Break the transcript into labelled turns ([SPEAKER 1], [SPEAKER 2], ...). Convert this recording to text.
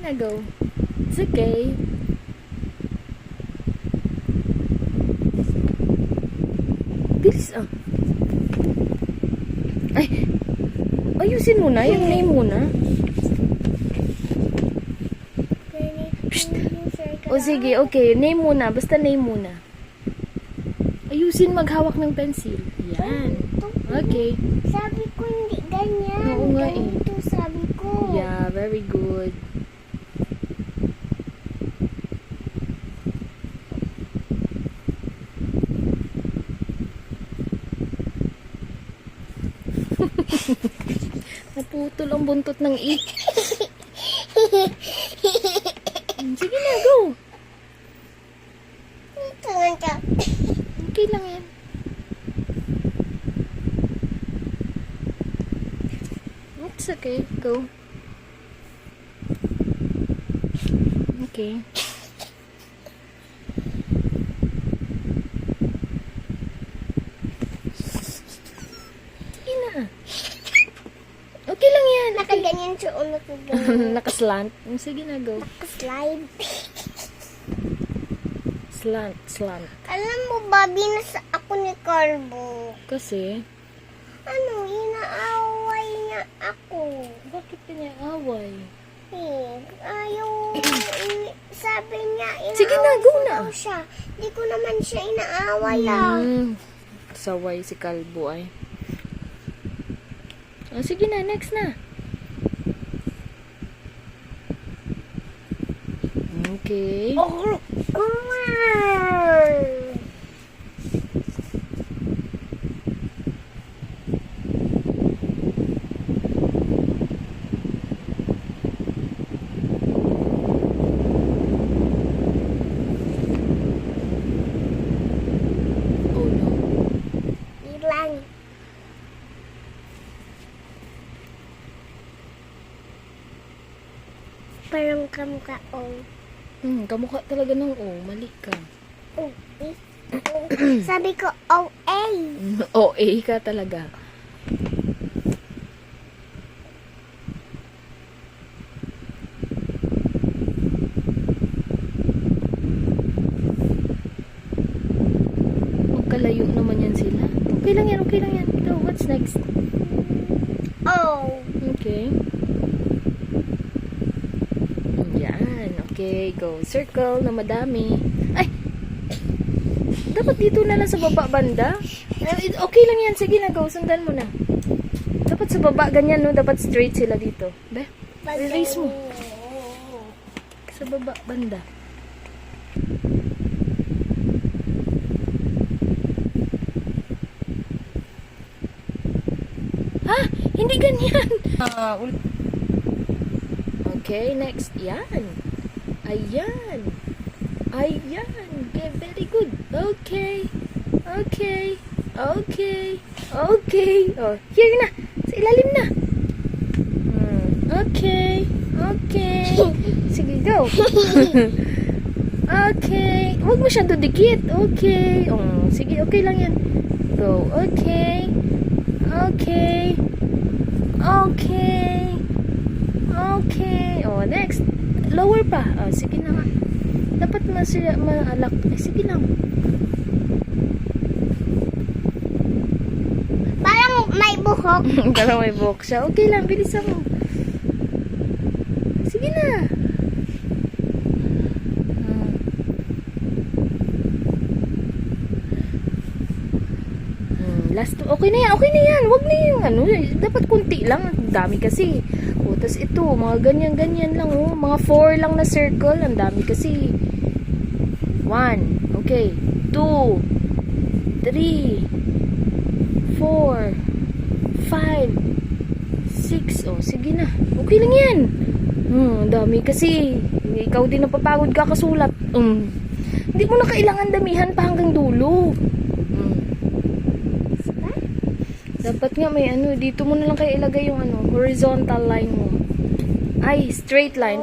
[SPEAKER 1] na, go. It's okay. Bilis ah. Ay, ayusin mo na. Yung name mo na. O sige, okay. Name muna. Basta name muna. Ayusin maghawak ng pencil. Yan. Okay.
[SPEAKER 2] Sabi ko hindi ganyan.
[SPEAKER 1] Oo nga eh.
[SPEAKER 2] Ganito sabi ko.
[SPEAKER 1] Yeah, very good. Naputol ang buntot ng ik. Sige na, go. Okay lang yan. It's okay, go. Okay. Sige na. Okay lang yan.
[SPEAKER 2] Nakaganyan siya o nakaganyan.
[SPEAKER 1] Nakaslant. Sige na, go.
[SPEAKER 2] Nakaslide.
[SPEAKER 1] Slant.
[SPEAKER 2] Alam mo ba, binasa ako ni Carbo.
[SPEAKER 1] Kasi,
[SPEAKER 2] Ano, inaaway niya ako.
[SPEAKER 1] bakit niya away?
[SPEAKER 2] Ayaw, sabi niya, inaaway
[SPEAKER 1] Sige na, go
[SPEAKER 2] ko
[SPEAKER 1] na.
[SPEAKER 2] daw siya. Hindi ko naman siya inaaway ah.
[SPEAKER 1] Saway si Kalbo ay. Oh, sige na, next na. Okay. Oh no.
[SPEAKER 2] Ilan? Parang kamukhaong.
[SPEAKER 1] Kamukha talaga ng O. Mali ka.
[SPEAKER 2] Sabi ko, OA.
[SPEAKER 1] OA ka talaga. Magkalayo naman yan sila. Okay lang yan, okay lang yan. Go, what's next?
[SPEAKER 2] O.
[SPEAKER 1] Okay. Yan, okay. Go, circle na madami. Ay! Dapat dito na lang sa baba banda. Okay lang yan. Sige na, go. Sundan mo na. Dapat sa baba, ganyan, no? Dapat straight sila dito. Be, release mo. Sa baba, banda. Ha? Hindi ganyan. Okay, next. Yan. Ayan. Ayan. Okay, very good. Okay. Okay. Okay. Okay. Oh, here na. Sa ilalim na. Okay. Okay. Sige, go. Okay. Huwag mo siyang dudikit. Okay. Oh, sige, okay lang yan. Go. Okay. Okay. Okay. Okay. Oh, next. Lower pa. Oh, sige na nga. Dapat maalak. Sige lang.
[SPEAKER 2] Parang may buhok.
[SPEAKER 1] Parang may buhok siya. Okay lang, bilisan mo. Sige na. Last two. Okay na yan, okay na yan. Huwag na yung ano. Dapat kunti lang. Ang dami kasi. O, tas ito, mga ganyan-ganyan lang. Oh. Mga 4 lang na circle. Ang dami kasi. 1. Okay. 2. 3. 4. 5. 6. Oh, sige na. Okay lang yan. Ang dami kasi. Ikaw din napapagod ka kasulat. Hindi mo na kailangan damihan pa hanggang dulo. Dapat nga may ano, dito mo na lang kayo ilagay yung ano, horizontal line mo. Ay, straight line.